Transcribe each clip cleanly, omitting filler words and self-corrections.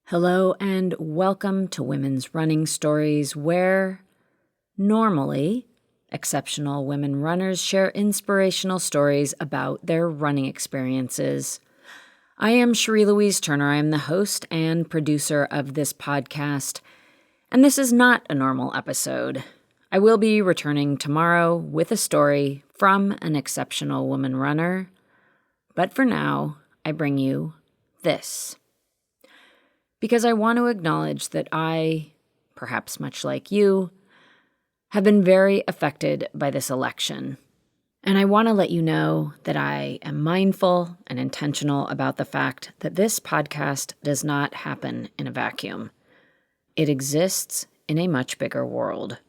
Hello and welcome to Women's Running Stories, where normally exceptional women runners share inspirational stories about their running experiences. I am Cherie Louise Turner. I am the host and producer of this podcast, and this is not a normal episode. I will be returning tomorrow with a story from an exceptional woman runner, but for now, I bring you this. Because I want to acknowledge that I, perhaps much like you, have been very affected by this election. And I want to let you know that I am mindful and intentional about the fact that this podcast does not happen in a vacuum. It exists in a much bigger world.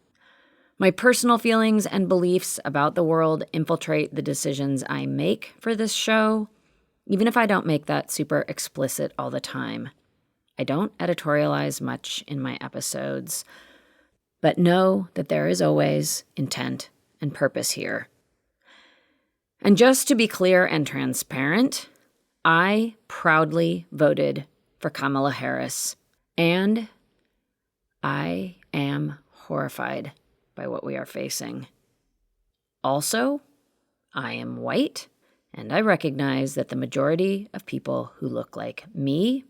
My personal feelings and beliefs about the world infiltrate the decisions I make for this show, even if I don't make that super explicit all the time. I don't editorialize much in my episodes, but know that there is always intent and purpose here. And just to be clear and transparent, I proudly voted for Kamala Harris, and I am horrified by what we are facing. Also, I am white, and I recognize that the majority of people who look like me,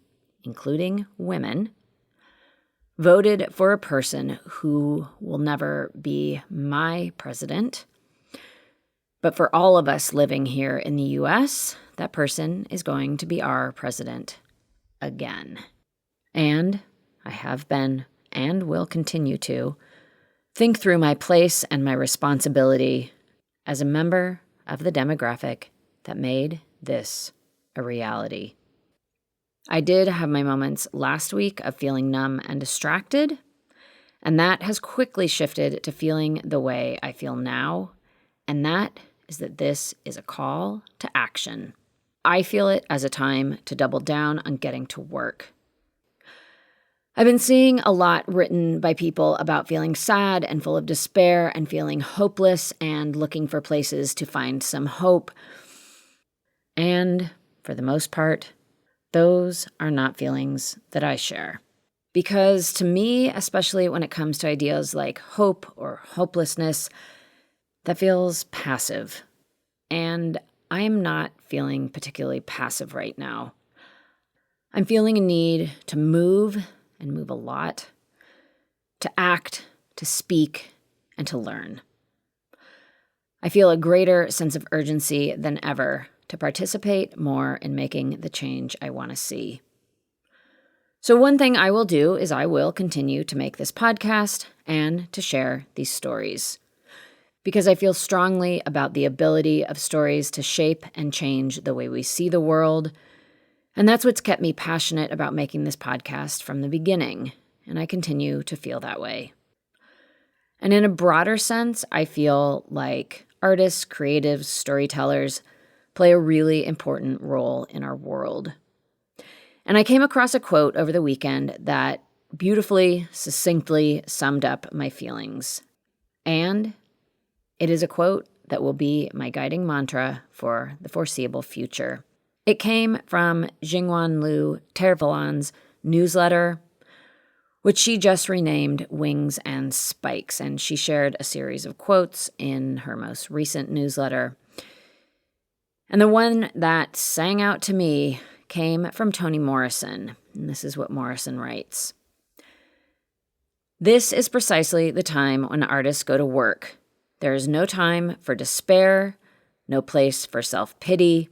including women, voted for a person who will never be my president. But for all of us living here in the U.S., that person is going to be our president again. And I have been and will continue to think through my place and my responsibility as a member of the demographic that made this a reality. I did have my moments last week of feeling numb and distracted, and that has quickly shifted to feeling the way I feel now, and that is that this is a call to action. I feel it as a time to double down on getting to work. I've been seeing a lot written by people about feeling sad and full of despair and feeling hopeless and looking for places to find some hope. And for the most part, those are not feelings that I share. Because to me, especially when it comes to ideas like hope or hopelessness, that feels passive. And I'm not feeling particularly passive right now. I'm feeling a need to move, and move a lot, to act, to speak, and to learn. I feel a greater sense of urgency than ever to participate more in making the change I want to see. So one thing I will do is I will continue to make this podcast and to share these stories, because I feel strongly about the ability of stories to shape and change the way we see the world, and that's what's kept me passionate about making this podcast from the beginning, and I continue to feel that way. And in a broader sense, I feel like artists, creatives, storytellers play a really important role in our world. And I came across a quote over the weekend that beautifully, succinctly summed up my feelings. And it is a quote that will be my guiding mantra for the foreseeable future. It came from Jinghaun Liu Tervalon's newsletter, which she just renamed Wings and Spikes, and she shared a series of quotes in her most recent newsletter. And the one that sang out to me came from Toni Morrison, and this is what Morrison writes. "This is precisely the time when artists go to work. There is no time for despair, no place for self-pity,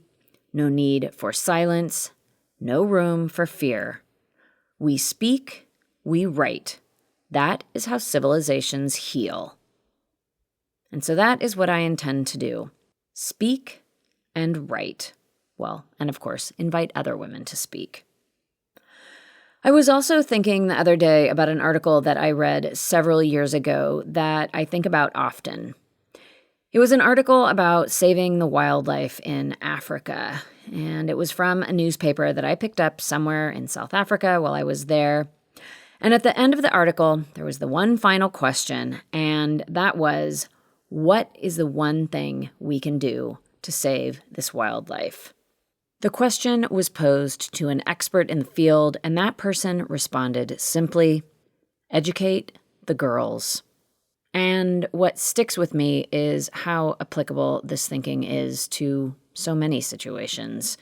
no need for silence, no room for fear. We speak, we write. That is how civilizations heal." And so that is what I intend to do. Speak and write. Well, and of course, invite other women to speak. I was also thinking the other day about an article that I read several years ago that I think about often. It was an article about saving the wildlife in Africa, and it was from a newspaper that I picked up somewhere in South Africa while I was there. And at the end of the article, there was the one final question, and that was, what is the one thing we can do to save this wildlife? The question was posed to an expert in the field, and that person responded simply, educate the girls. And what sticks with me is how applicable this thinking is to so many situations.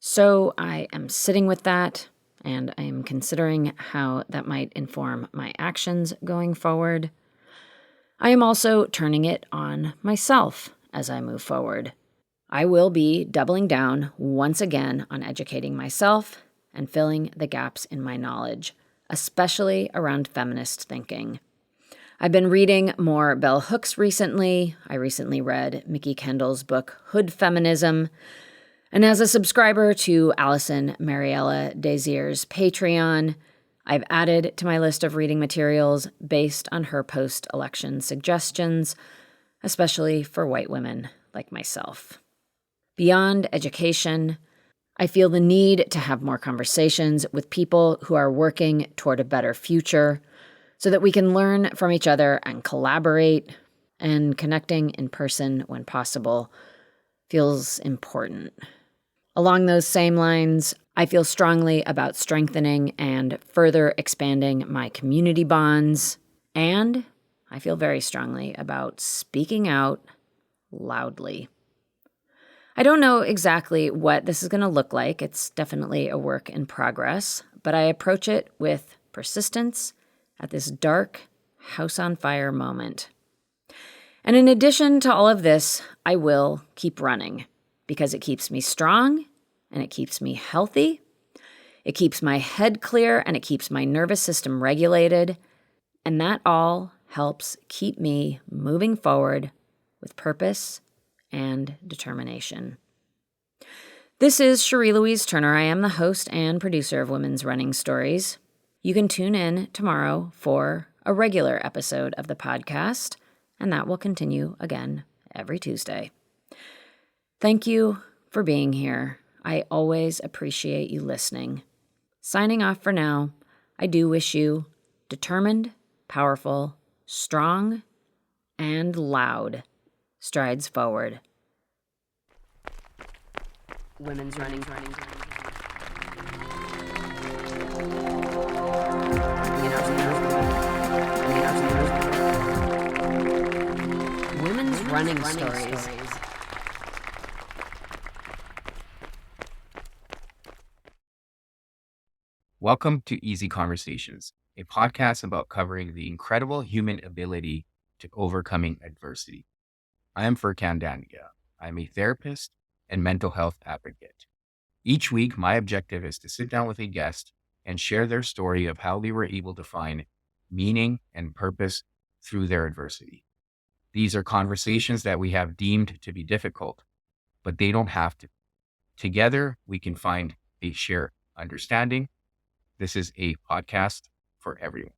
So I am sitting with that, and I am considering how that might inform my actions going forward. I am also turning it on myself as I move forward. I will be doubling down once again on educating myself and filling the gaps in my knowledge, especially around feminist thinking. I've been reading more bell hooks recently. I recently read Mickey Kendall's book, Hood Feminism. And as a subscriber to Allison Mariella Desir's Patreon, I've added to my list of reading materials based on her post-election suggestions, especially for white women like myself. Beyond education, I feel the need to have more conversations with people who are working toward a better future so that we can learn from each other and collaborate, and connecting in person when possible feels important. Along those same lines, I feel strongly about strengthening and further expanding my community bonds, and I feel very strongly about speaking out loudly. I don't know exactly what this is going to look like. It's definitely a work in progress, but I approach it with persistence at this dark, house on fire moment. And in addition to all of this, I will keep running because it keeps me strong and it keeps me healthy. It keeps my head clear and it keeps my nervous system regulated. And that all helps keep me moving forward with purpose and determination. This is Cherie Louise Turner. I am the host and producer of Women's Running Stories. You can tune in tomorrow for a regular episode of the podcast, and that will continue again every Tuesday. Thank you for being here. I always appreciate you listening. Signing off for now, I do wish you determined, powerful, strong, and loud strides forward. Women's running. Women's running stories. Welcome to Easy Conversations, a podcast about covering the incredible human ability to overcoming adversity. I am Furkan Dania. I'm a therapist and mental health advocate. Each week, my objective is to sit down with a guest and share their story of how they were able to find meaning and purpose through their adversity. These are conversations that we have deemed to be difficult, but they don't have to. Together, we can find a shared understanding. This is a podcast for everyone.